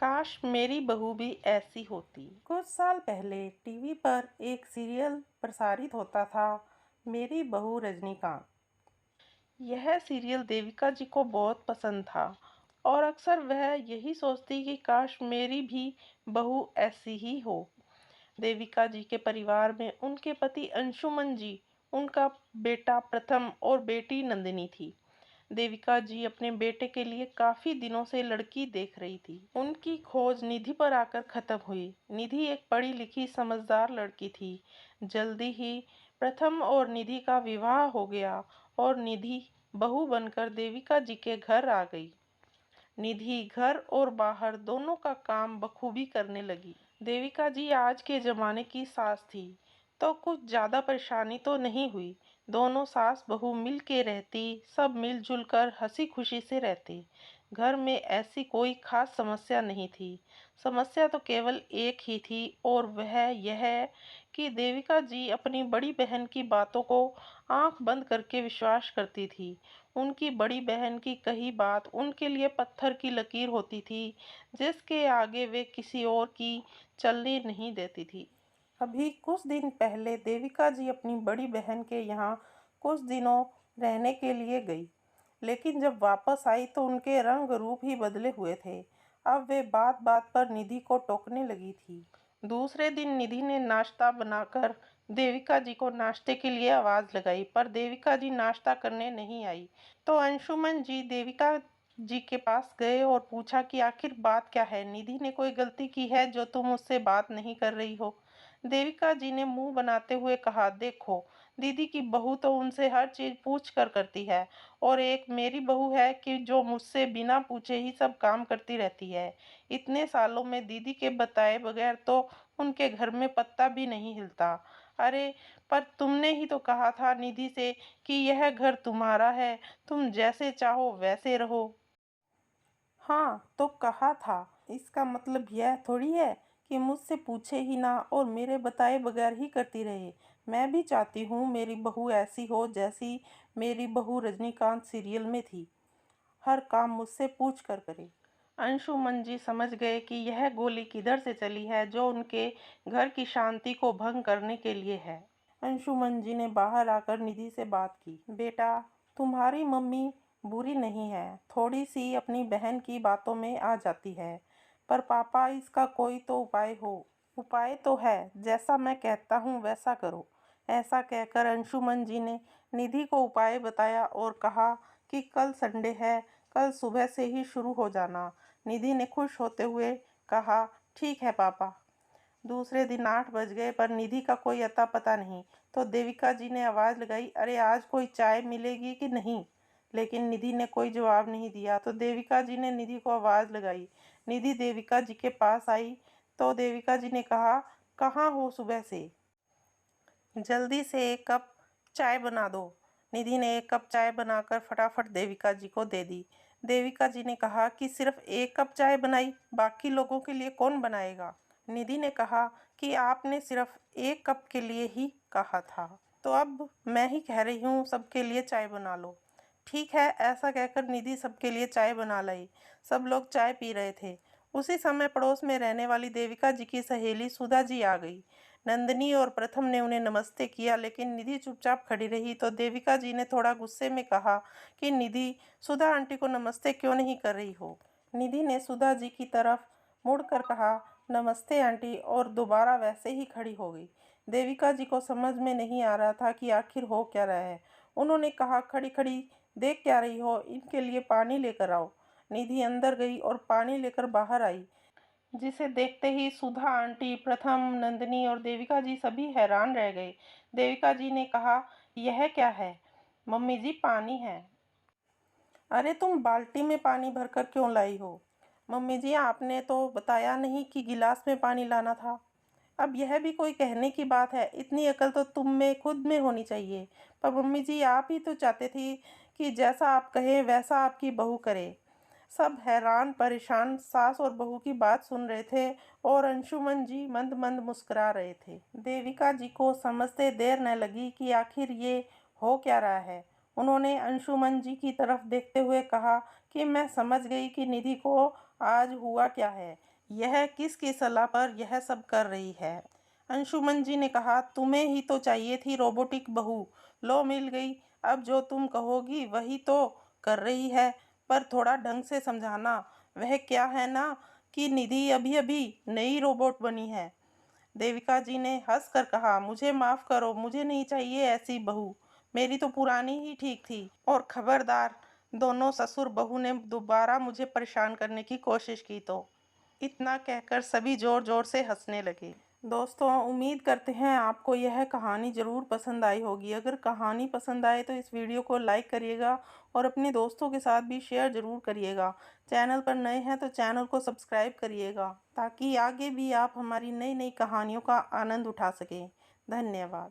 काश मेरी बहू भी ऐसी होती। कुछ साल पहले टीवी पर एक सीरियल प्रसारित होता था, मेरी बहू रजनीकांत। यह सीरियल देविका जी को बहुत पसंद था और अक्सर वह यही सोचती कि काश मेरी भी बहू ऐसी ही हो। देविका जी के परिवार में उनके पति अंशुमन जी, उनका बेटा प्रथम और बेटी नंदिनी थी। देविका जी अपने बेटे के लिए काफी दिनों से लड़की देख रही थी। उनकी खोज निधि पर आकर खत्म हुई। निधि एक पढ़ी लिखी समझदार लड़की थी। जल्दी ही प्रथम और निधि का विवाह हो गया और निधि बहू बनकर देविका जी के घर आ गई। निधि घर और बाहर दोनों का काम बखूबी करने लगी। देविका जी आज के जमाने की सास थी, तो कुछ ज्यादा परेशानी तो नहीं हुई। दोनों सास बहू मिल के रहती, सब मिलजुल कर हंसी खुशी से रहते। घर में ऐसी कोई खास समस्या नहीं थी। समस्या तो केवल एक ही थी और वह यह कि देविका जी अपनी बड़ी बहन की बातों को आंख बंद करके विश्वास करती थी। उनकी बड़ी बहन की कही बात उनके लिए पत्थर की लकीर होती थी, जिसके आगे वे किसी और की चलने नहीं देती थी। अभी कुछ दिन पहले देविका जी अपनी बड़ी बहन के यहाँ कुछ दिनों रहने के लिए गई, लेकिन जब वापस आई तो उनके रंग रूप ही बदले हुए थे। अब वे बात बात पर निधि को टोकने लगी थी। दूसरे दिन निधि ने नाश्ता बनाकर देविका जी को नाश्ते के लिए आवाज लगाई, पर देविका जी नाश्ता करने नहीं आई। तो अंशुमन जी देविका जी के पास गए और पूछा कि आखिर बात क्या है, निधि ने कोई गलती की है जो तुम उससे बात नहीं कर रही हो। देविका जी ने मुंह बनाते हुए कहा, देखो दीदी की बहू तो उनसे हर चीज पूछ कर करती है और एक मेरी बहू है कि जो मुझसे बिना पूछे ही सब काम करती रहती है। इतने सालों में दीदी के बताए बगैर तो उनके घर में पत्ता भी नहीं हिलता। अरे पर तुमने ही तो कहा था निधि से कि यह घर तुम्हारा है, तुम जैसे चाहो वैसे रहो। हाँ तो कहा था, इसका मतलब यह थोड़ी है कि मुझसे पूछे ही ना और मेरे बताए बगैर ही करती रहे। मैं भी चाहती हूँ मेरी बहू ऐसी हो जैसी मेरी बहू रजनीकांत सीरियल में थी, हर काम मुझसे पूछ कर करे। अंशुमन जी समझ गए कि यह गोली किधर से चली है, जो उनके घर की शांति को भंग करने के लिए है। अंशुमन जी ने बाहर आकर निधि से बात की। बेटा, तुम्हारी मम्मी बुरी नहीं है, थोड़ी सी अपनी बहन की बातों में आ जाती है, पर पापा इसका कोई तो उपाय हो। उपाय तो है, जैसा मैं कहता हूँ वैसा करो। ऐसा कहकर अंशुमन जी ने निधि को उपाय बताया और कहा कि कल संडे है, कल सुबह से ही शुरू हो जाना। निधि ने खुश होते हुए कहा, ठीक है पापा। दूसरे दिन 8 बज गए पर निधि का कोई अता पता नहीं। तो देविका जी ने आवाज़ लगाई, अरे आज कोई चाय मिलेगी कि नहीं। लेकिन निधि ने कोई जवाब नहीं दिया। तो देविका जी ने निधि को आवाज़ लगाई। निधि देविका जी के पास आई तो देविका जी ने कहा, कहाँ हो सुबह से, जल्दी से एक कप चाय बना दो। निधि ने एक कप चाय बनाकर फटाफट देविका जी को दे दी। देविका जी ने कहा कि सिर्फ एक कप चाय बनाई, बाकी लोगों के लिए कौन बनाएगा। निधि ने कहा कि आपने सिर्फ एक कप के लिए ही कहा था, तो अब मैं ही कह रही हूँ सबके लिए चाय बना लो। ठीक है, ऐसा कहकर निधि सबके लिए चाय बना लाई। सब लोग चाय पी रहे थे। उसी समय पड़ोस में रहने वाली देविका जी की सहेली सुधा जी आ गई। नंदिनी और प्रथम ने उन्हें नमस्ते किया, लेकिन निधि चुपचाप खड़ी रही। तो देविका जी ने थोड़ा गुस्से में कहा कि निधि, सुधा आंटी को नमस्ते क्यों नहीं कर रही हो। निधि ने सुधा जी की तरफ मुड़कर कहा, नमस्ते आंटी, और दोबारा वैसे ही खड़ी हो गई। देविका जी को समझ में नहीं आ रहा था कि आखिर हो क्या रहा है। उन्होंने कहा, खड़ी खड़ी देख क्या रही हो, इनके लिए पानी लेकर आओ। निधि अंदर गई और पानी लेकर बाहर आई, जिसे देखते ही सुधा आंटी, प्रथम, नंदिनी और देविका जी सभी हैरान रह गए। देविका जी ने कहा, यह क्या है। मम्मी जी, पानी है। अरे तुम बाल्टी में पानी भरकर क्यों लाई हो। मम्मी जी, आपने तो बताया नहीं कि गिलास में पानी लाना था। अब यह भी कोई कहने की बात है, इतनी अकल तो तुम में खुद में होनी चाहिए। पर मम्मी जी, आप ही तो चाहते थी कि जैसा आप कहें वैसा आपकी बहू करे। सब हैरान परेशान सास और बहू की बात सुन रहे थे और अंशुमन जी मंद मंद मुस्कुरा रहे थे। देविका जी को समझते देर न लगी कि आखिर ये हो क्या रहा है। उन्होंने अंशुमन जी की तरफ देखते हुए कहा कि मैं समझ गई कि निधि को आज हुआ क्या है। यह किसकी सलाह पर यह सब कर रही है? अंशुमन जी ने कहा, तुम्हें ही तो चाहिए थी रोबोटिक बहू, लो मिल गई। अब जो तुम कहोगी वही तो कर रही है, पर थोड़ा ढंग से समझाना। वह क्या है ना कि निधि अभी अभी नई रोबोट बनी है। देविका जी ने हंसकर कहा, मुझे माफ करो, मुझे नहीं चाहिए ऐसी बहू, मेरी तो पुरानी ही ठीक थी। और खबरदार, दोनों ससुर बहू ने दोबारा मुझे परेशान करने की कोशिश की तो। इतना कहकर सभी जोर जोर से हंसने लगे। दोस्तों, उम्मीद करते हैं आपको यह कहानी ज़रूर पसंद आई होगी। अगर कहानी पसंद आए तो इस वीडियो को लाइक करिएगा और अपने दोस्तों के साथ भी शेयर ज़रूर करिएगा। चैनल पर नए हैं तो चैनल को सब्सक्राइब करिएगा ताकि आगे भी आप हमारी नई नई कहानियों का आनंद उठा सकें। धन्यवाद।